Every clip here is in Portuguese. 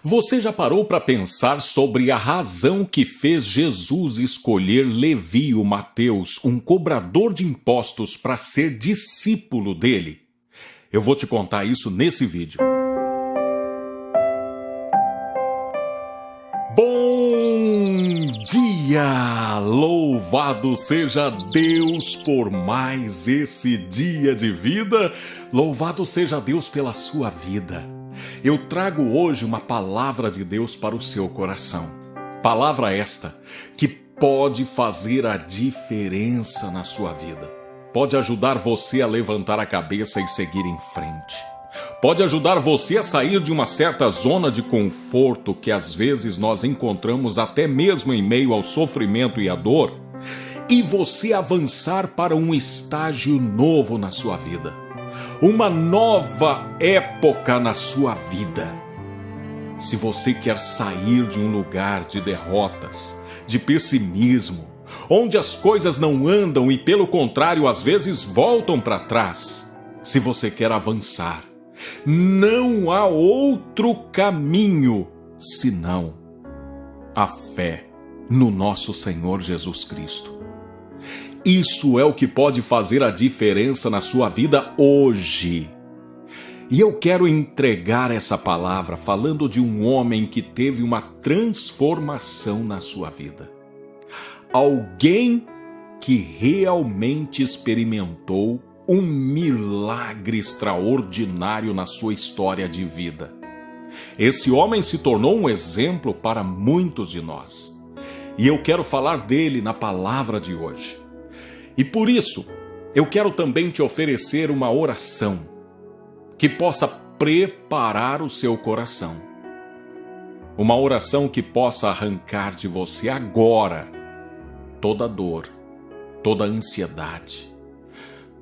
Você já parou para pensar sobre a razão que fez Jesus escolher Levi, o Mateus, um cobrador de impostos, para ser discípulo dele? Eu vou te contar isso nesse vídeo. Bom dia! Louvado seja Deus por mais esse dia de vida. Louvado seja Deus pela sua vida. Eu trago hoje uma palavra de Deus para o seu coração. Palavra esta que pode fazer a diferença na sua vida. Pode ajudar você a levantar a cabeça e seguir em frente. Pode ajudar você a sair de uma certa zona de conforto que às vezes nós encontramos até mesmo em meio ao sofrimento e à dor, e você avançar para um estágio novo na sua vida. Uma nova época na sua vida. Se você quer sair de um lugar de derrotas, de pessimismo, onde as coisas não andam e pelo contrário às vezes voltam para trás, se você quer avançar, não há outro caminho senão a fé no nosso Senhor Jesus Cristo. Isso é o que pode fazer a diferença na sua vida hoje. E eu quero entregar essa palavra falando de um homem que teve uma transformação na sua vida. Alguém que realmente experimentou um milagre extraordinário na sua história de vida. Esse homem se tornou um exemplo para muitos de nós. E eu quero falar dele na palavra de hoje. E por isso, eu quero também te oferecer uma oração que possa preparar o seu coração. Uma oração que possa arrancar de você agora toda dor, toda ansiedade,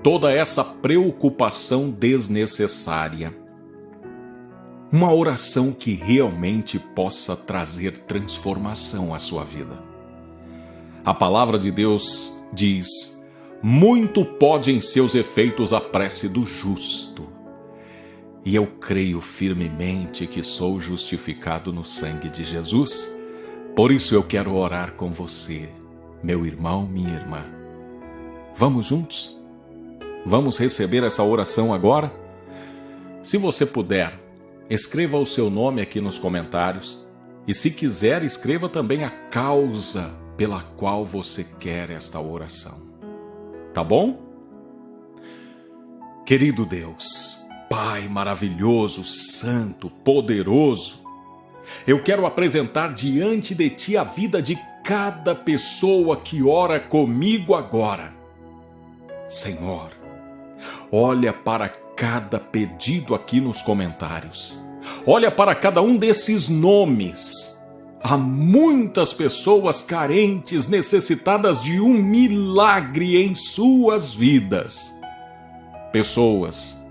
toda essa preocupação desnecessária. Uma oração que realmente possa trazer transformação à sua vida. A palavra de Deus diz: muito pode em seus efeitos a prece do justo. E eu creio firmemente que sou justificado no sangue de Jesus. Por isso eu quero orar com você, meu irmão, minha irmã. Vamos juntos? Vamos receber essa oração agora? Se você puder, escreva o seu nome aqui nos comentários. E se quiser, escreva também a causa pela qual você quer esta oração. Tá bom? Querido Deus, Pai maravilhoso, santo, poderoso, eu quero apresentar diante de Ti a vida de cada pessoa que ora comigo agora. Senhor, olha para cada pedido aqui nos comentários. Olha para cada um desses nomes. Há muitas pessoas carentes, necessitadas de um milagre em suas vidas. Pessoas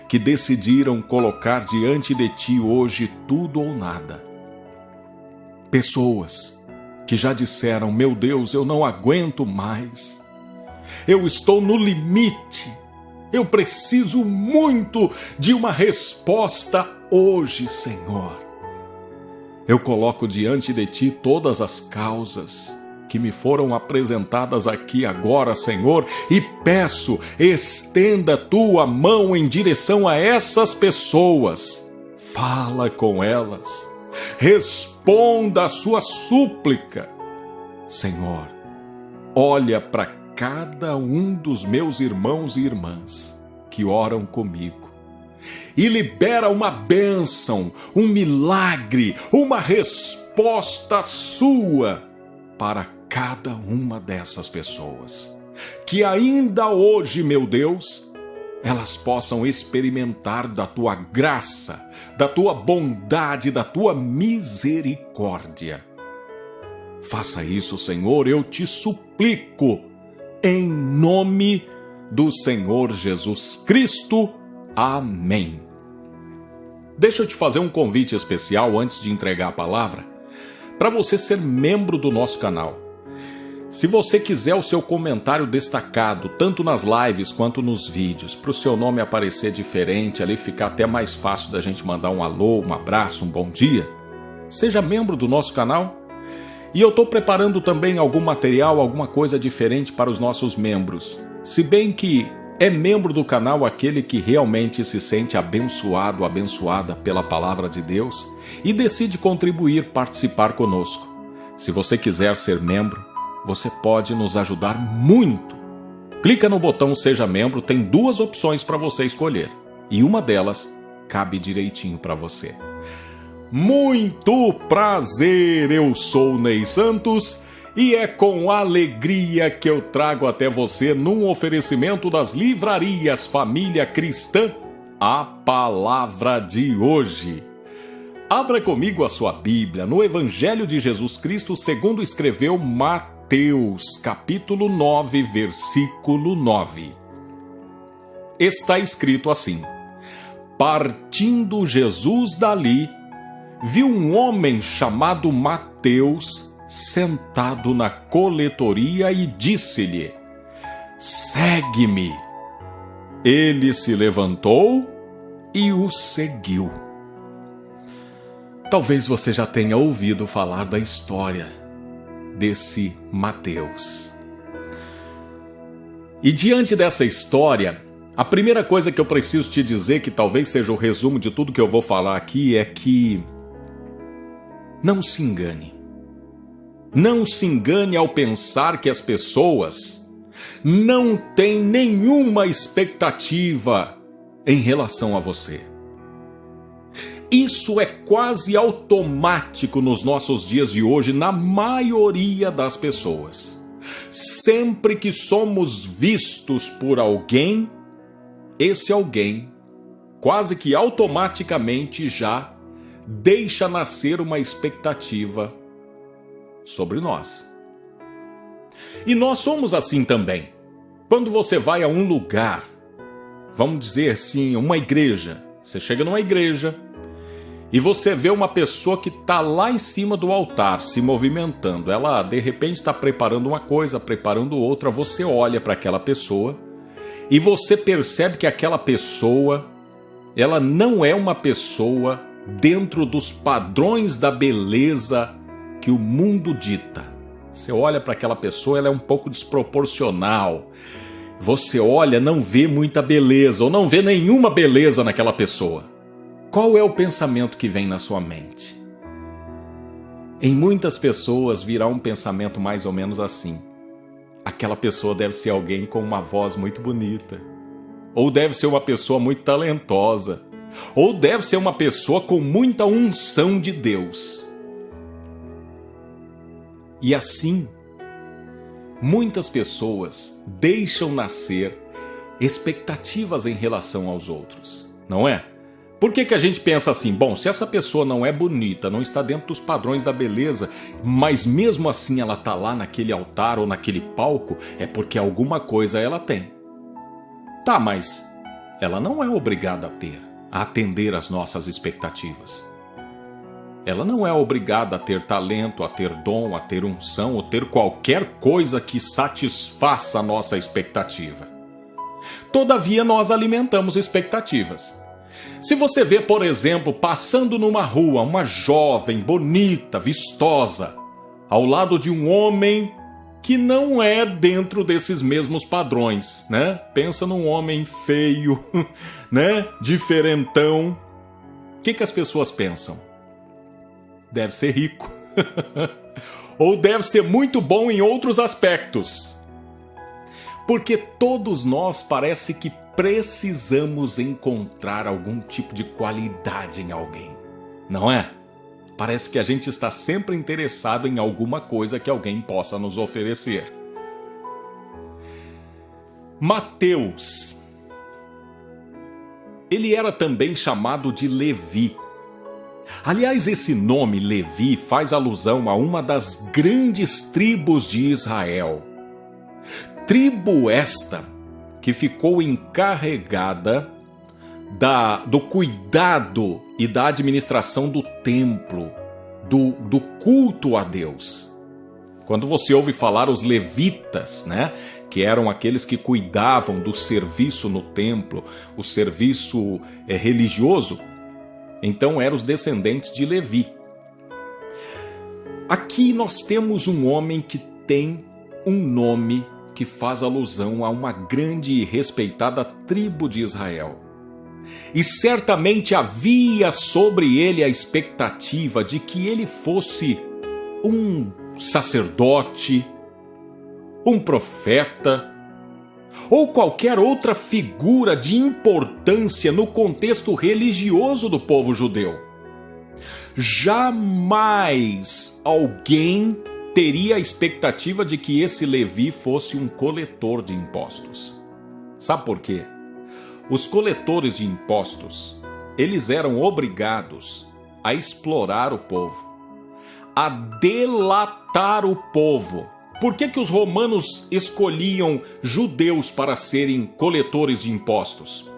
que decidiram colocar diante de Ti hoje tudo ou nada. Pessoas que já disseram: meu Deus, eu não aguento mais. Eu estou no limite. Eu preciso muito de uma resposta hoje, Senhor. Eu coloco diante de Ti todas as causas que me foram apresentadas aqui agora, Senhor, e peço, estenda Tua mão em direção a essas pessoas. Fala com elas. Responda a sua súplica. Senhor, olha para cada um dos meus irmãos e irmãs que oram comigo e libera uma bênção, um milagre, uma resposta sua para cada uma dessas pessoas. Que ainda hoje, meu Deus, elas possam experimentar da Tua graça, da Tua bondade, da Tua misericórdia. Faça isso, Senhor, eu te suplico, em nome do Senhor Jesus Cristo. Amém. Deixa eu te fazer um convite especial antes de entregar a palavra, para você ser membro do nosso canal. Se você quiser o seu comentário destacado, tanto nas lives quanto nos vídeos, para o seu nome aparecer diferente, ali ficar até mais fácil da gente mandar um alô, um abraço, um bom dia, Seja membro do nosso canal. E eu estou preparando também algum material, alguma coisa diferente para os nossos membros. Se bem que é membro do canal aquele que realmente se sente abençoado, abençoada pela palavra de Deus e decide contribuir, participar conosco. Se você quiser ser membro, você pode nos ajudar muito. Clica no botão Seja Membro, tem 2 opções para você escolher. E uma delas cabe direitinho para você. Muito prazer, eu sou Ney Santos e é com alegria que eu trago até você, num oferecimento das livrarias Família Cristã, a palavra de hoje. Abra comigo a sua Bíblia no Evangelho de Jesus Cristo segundo escreveu Mateus, capítulo 9, versículo 9. Está escrito assim: partindo Jesus dali, viu um homem chamado Mateus sentado na coletoria e disse-lhe: segue-me. Ele se levantou e o seguiu. Talvez você já tenha ouvido falar da história desse Mateus. E diante dessa história, a primeira coisa que eu preciso te dizer, que talvez seja o resumo de tudo que eu vou falar aqui, é que não se engane. Não se engane ao pensar que as pessoas não têm nenhuma expectativa em relação a você. Isso é quase automático nos nossos dias de hoje, na maioria das pessoas. Sempre que somos vistos por alguém, esse alguém quase que automaticamente já deixa nascer uma expectativa sobre nós. E nós somos assim também. Quando você vai a um lugar, vamos dizer assim, uma igreja, você chega numa igreja e você vê uma pessoa que está lá em cima do altar se movimentando. Ela de repente está preparando uma coisa, preparando outra. Você olha para aquela pessoa e você percebe que aquela pessoa, ela não é uma pessoa dentro dos padrões da beleza que o mundo dita. Você olha para aquela pessoa, ela é um pouco desproporcional. Você olha, não vê muita beleza, ou não vê nenhuma beleza naquela pessoa. Qual é o pensamento que vem na sua mente? Em muitas pessoas virá um pensamento mais ou menos assim: aquela pessoa deve ser alguém com uma voz muito bonita, ou deve ser uma pessoa muito talentosa, ou deve ser uma pessoa com muita unção de Deus. E assim, muitas pessoas deixam nascer expectativas em relação aos outros, não é? Por que a gente pensa assim? Bom, se essa pessoa não é bonita, não está dentro dos padrões da beleza, mas mesmo assim ela está lá naquele altar ou naquele palco, é porque alguma coisa ela tem. Tá, mas ela não é obrigada a atender às nossas expectativas. Ela não é obrigada a ter talento, a ter dom, a ter unção, ou ter qualquer coisa que satisfaça a nossa expectativa. Todavia, nós alimentamos expectativas. Se você vê, por exemplo, passando numa rua uma jovem, bonita, vistosa, ao lado de um homem que não é dentro desses mesmos padrões, né? Pensa num homem feio, né? Diferentão. O que as pessoas pensam? Deve ser rico. Ou deve ser muito bom em outros aspectos. Porque todos nós parece que precisamos encontrar algum tipo de qualidade em alguém, não é? Parece que a gente está sempre interessado em alguma coisa que alguém possa nos oferecer. Mateus, ele era também chamado de Levi. Aliás, esse nome Levi faz alusão a uma das grandes tribos de Israel. Tribo esta que ficou encarregada do cuidado e da administração do templo, do culto a Deus. Quando você ouve falar os levitas, né, que eram aqueles que cuidavam do serviço no templo, o serviço religioso, então eram os descendentes de Levi. Aqui nós temos um homem que tem um nome que faz alusão a uma grande e respeitada tribo de Israel. E certamente havia sobre ele a expectativa de que ele fosse um sacerdote, um profeta, ou qualquer outra figura de importância no contexto religioso do povo judeu. Jamais alguém teria a expectativa de que esse Levi fosse um coletor de impostos. Sabe por quê? Os coletores de impostos, eles eram obrigados a explorar o povo, a delatar o povo. Por que os romanos escolhiam judeus para serem coletores de impostos?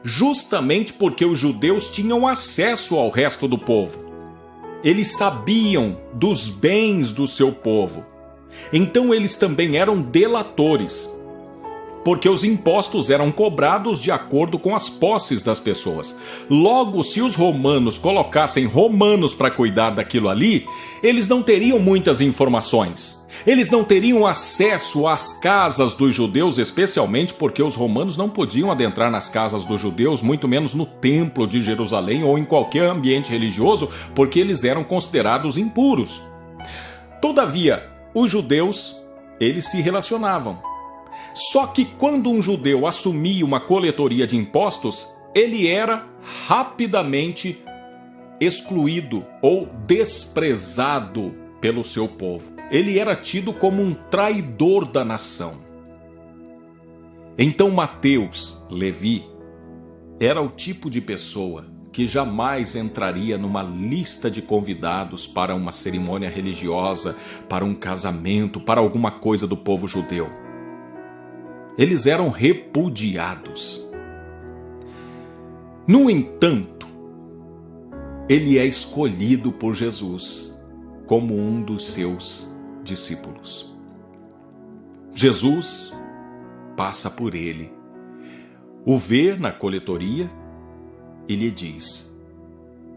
Justamente porque os judeus tinham acesso ao resto do povo. Eles sabiam dos bens do seu povo. Então eles também eram delatores, porque os impostos eram cobrados de acordo com as posses das pessoas. Logo, se os romanos colocassem romanos para cuidar daquilo ali, eles não teriam muitas informações. Eles não teriam acesso às casas dos judeus, especialmente porque os romanos não podiam adentrar nas casas dos judeus, muito menos no templo de Jerusalém ou em qualquer ambiente religioso, porque eles eram considerados impuros. Todavia, os judeus, eles se relacionavam. Só que quando um judeu assumia uma coletoria de impostos, ele era rapidamente excluído ou desprezado pelo seu povo. Ele era tido como um traidor da nação. Então Mateus, Levi, era o tipo de pessoa que jamais entraria numa lista de convidados para uma cerimônia religiosa, para um casamento, para alguma coisa do povo judeu. Eles eram repudiados. No entanto, ele é escolhido por Jesus como um dos seus discípulos. Jesus passa por ele, o vê na coletoria e lhe diz: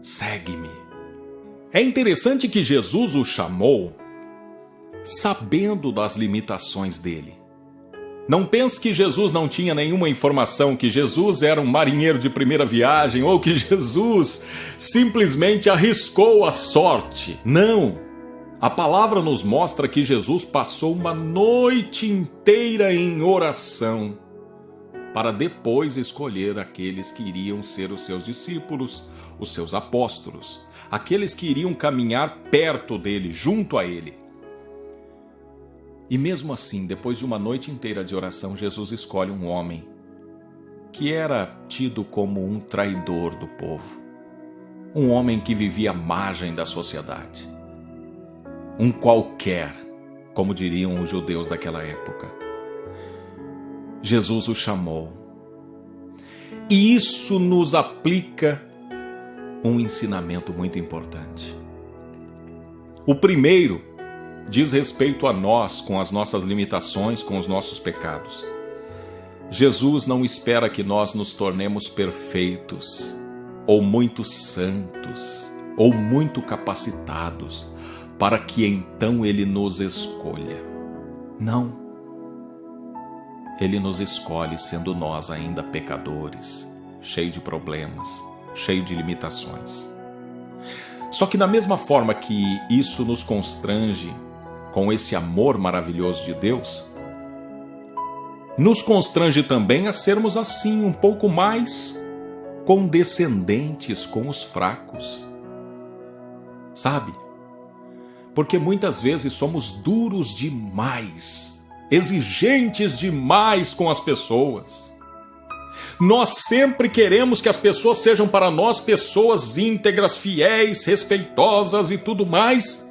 segue-me. É interessante que Jesus o chamou sabendo das limitações dele. Não pense que Jesus não tinha nenhuma informação, que Jesus era um marinheiro de primeira viagem ou que Jesus simplesmente arriscou a sorte. Não! A palavra nos mostra que Jesus passou uma noite inteira em oração para depois escolher aqueles que iriam ser os seus discípulos, os seus apóstolos, aqueles que iriam caminhar perto dele, junto a ele. E mesmo assim, depois de uma noite inteira de oração, Jesus escolhe um homem que era tido como um traidor do povo, um homem que vivia à margem da sociedade, um qualquer, como diriam os judeus daquela época. Jesus o chamou. E isso nos aplica um ensinamento muito importante. O primeiro diz respeito a nós, com as nossas limitações, com os nossos pecados. Jesus não espera que nós nos tornemos perfeitos, ou muito santos, ou muito capacitados, para que então Ele nos escolha. Não. Ele nos escolhe sendo nós ainda pecadores, cheios de problemas, cheios de limitações. Só que da mesma forma que isso nos constrange com esse amor maravilhoso de Deus, nos constrange também a sermos assim um pouco mais condescendentes com os fracos. Sabe? Porque muitas vezes somos duros demais, exigentes demais com as pessoas. Nós sempre queremos que as pessoas sejam para nós pessoas íntegras, fiéis, respeitosas e tudo mais.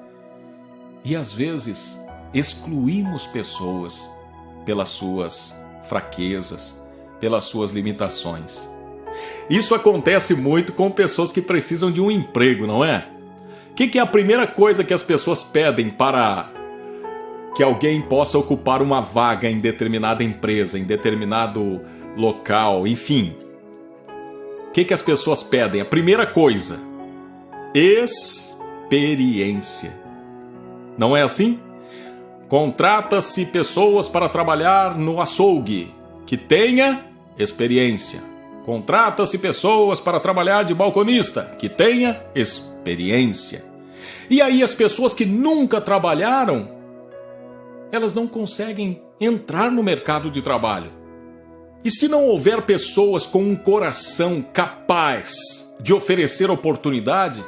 E às vezes excluímos pessoas pelas suas fraquezas, pelas suas limitações. Isso acontece muito com pessoas que precisam de um emprego, não é? O que é a primeira coisa que as pessoas pedem para que alguém possa ocupar uma vaga em determinada empresa, em determinado local, enfim? O que as pessoas pedem? A primeira coisa: experiência. Não é assim? Contrata-se pessoas para trabalhar no açougue, que tenha experiência. Contrata-se pessoas para trabalhar de balconista, que tenha experiência. E aí as pessoas que nunca trabalharam, elas não conseguem entrar no mercado de trabalho. E se não houver pessoas com um coração capaz de oferecer oportunidade,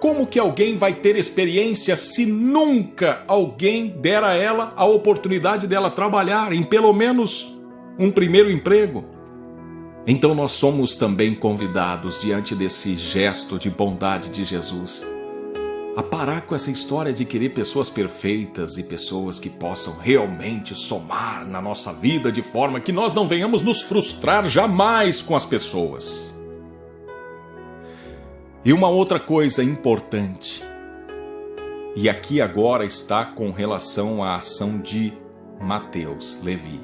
como que alguém vai ter experiência se nunca alguém der a ela a oportunidade dela trabalhar em pelo menos um primeiro emprego? Então nós somos também convidados, diante desse gesto de bondade de Jesus, a parar com essa história de querer pessoas perfeitas e pessoas que possam realmente somar na nossa vida de forma que nós não venhamos nos frustrar jamais com as pessoas. E uma outra coisa importante, e aqui agora está com relação à ação de Mateus, Levi.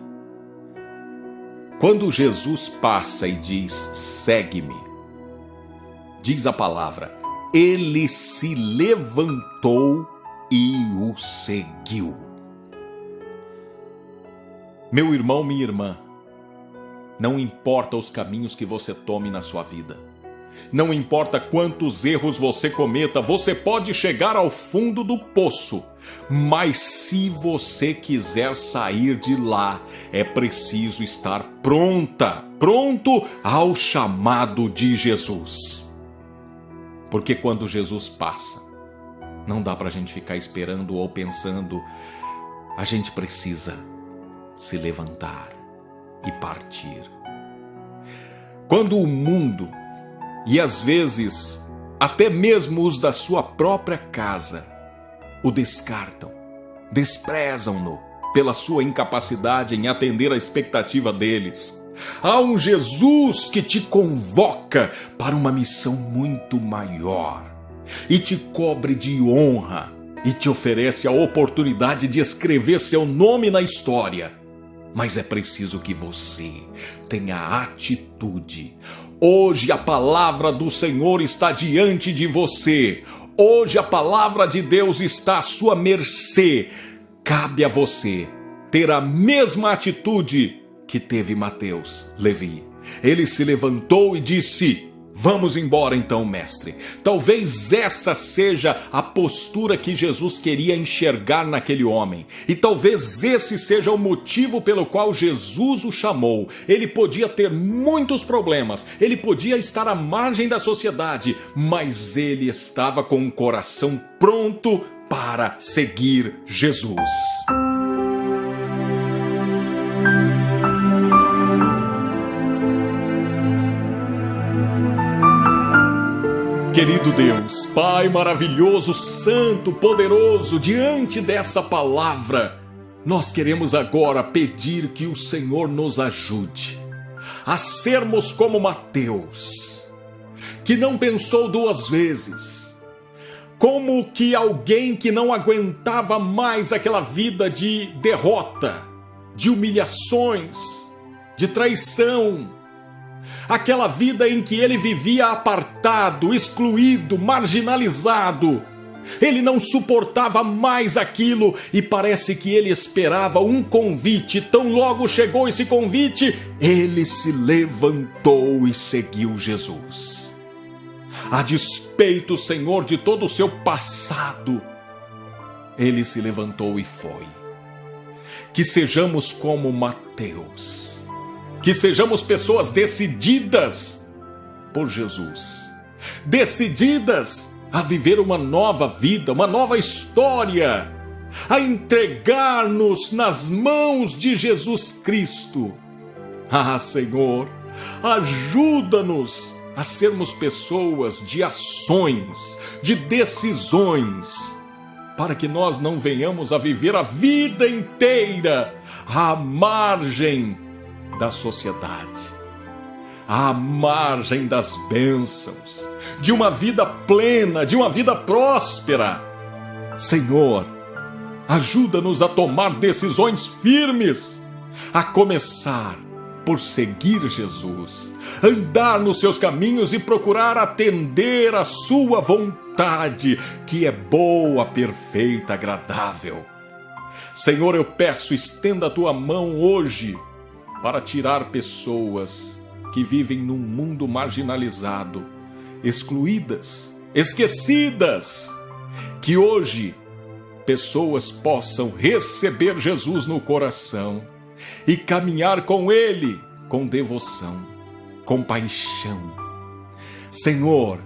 Quando Jesus passa e diz, segue-me, diz a palavra, ele se levantou e o seguiu. Meu irmão, minha irmã, não importa os caminhos que você tome na sua vida, não importa quantos erros você cometa, você pode chegar ao fundo do poço, mas se você quiser sair de lá, é preciso estar pronto ao chamado de Jesus. Porque quando Jesus passa, não dá para a gente ficar esperando ou pensando, a gente precisa se levantar e partir. Quando o mundo, e às vezes até mesmo os da sua própria casa, o descartam, desprezam-no pela sua incapacidade em atender à expectativa deles, há um Jesus que te convoca para uma missão muito maior e te cobre de honra e te oferece a oportunidade de escrever seu nome na história. Mas é preciso que você tenha atitude. Hoje a palavra do Senhor está diante de você. Hoje a palavra de Deus está à sua mercê. Cabe a você ter a mesma atitude que teve Mateus, Levi. Ele se levantou e disse, vamos embora então, mestre. Talvez essa seja a postura que Jesus queria enxergar naquele homem. E talvez esse seja o motivo pelo qual Jesus o chamou. Ele podia ter muitos problemas, ele podia estar à margem da sociedade, mas ele estava com o coração pronto para seguir Jesus. Querido Deus, Pai maravilhoso, santo, poderoso, diante dessa palavra, nós queremos agora pedir que o Senhor nos ajude a sermos como Mateus, que não pensou duas vezes, como que alguém que não aguentava mais aquela vida de derrota, de humilhações, de traição, aquela vida em que ele vivia apartado, excluído, marginalizado. Ele não suportava mais aquilo e parece que ele esperava um convite. Tão logo chegou esse convite, ele se levantou e seguiu Jesus. A despeito, Senhor, de todo o seu passado, ele se levantou e foi. Que sejamos como Mateus. Que sejamos pessoas decididas por Jesus, decididas a viver uma nova vida, uma nova história, a entregar-nos nas mãos de Jesus Cristo. Ah, Senhor, ajuda-nos a sermos pessoas de ações, de decisões, para que nós não venhamos a viver a vida inteira à margem da sociedade, à margem das bênçãos, de uma vida plena, de uma vida próspera. Senhor, ajuda-nos a tomar decisões firmes, a começar por seguir Jesus, andar nos seus caminhos e procurar atender à sua vontade, que é boa, perfeita, agradável. Senhor, eu peço, estenda a tua mão hoje para tirar pessoas que vivem num mundo marginalizado, excluídas, esquecidas, que hoje pessoas possam receber Jesus no coração e caminhar com Ele com devoção, com paixão. Senhor,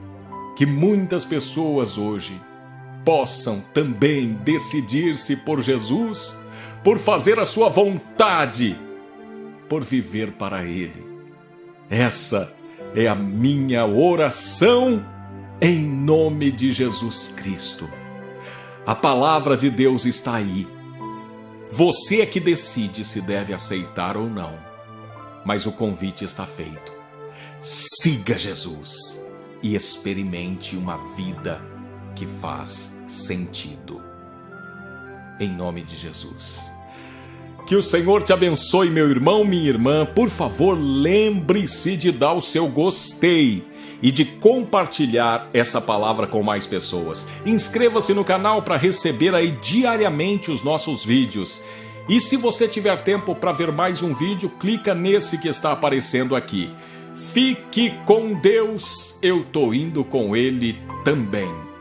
que muitas pessoas hoje possam também decidir-se por Jesus, por fazer a sua vontade, por viver para Ele. Essa é a minha oração em nome de Jesus Cristo. A palavra de Deus está aí. Você é que decide se deve aceitar ou não. Mas o convite está feito. Siga Jesus e experimente uma vida que faz sentido. Em nome de Jesus. Que o Senhor te abençoe, meu irmão, minha irmã. Por favor, lembre-se de dar o seu gostei e de compartilhar essa palavra com mais pessoas. Inscreva-se no canal para receber aí diariamente os nossos vídeos. E se você tiver tempo para ver mais um vídeo, clica nesse que está aparecendo aqui. Fique com Deus, eu tô indo com Ele também.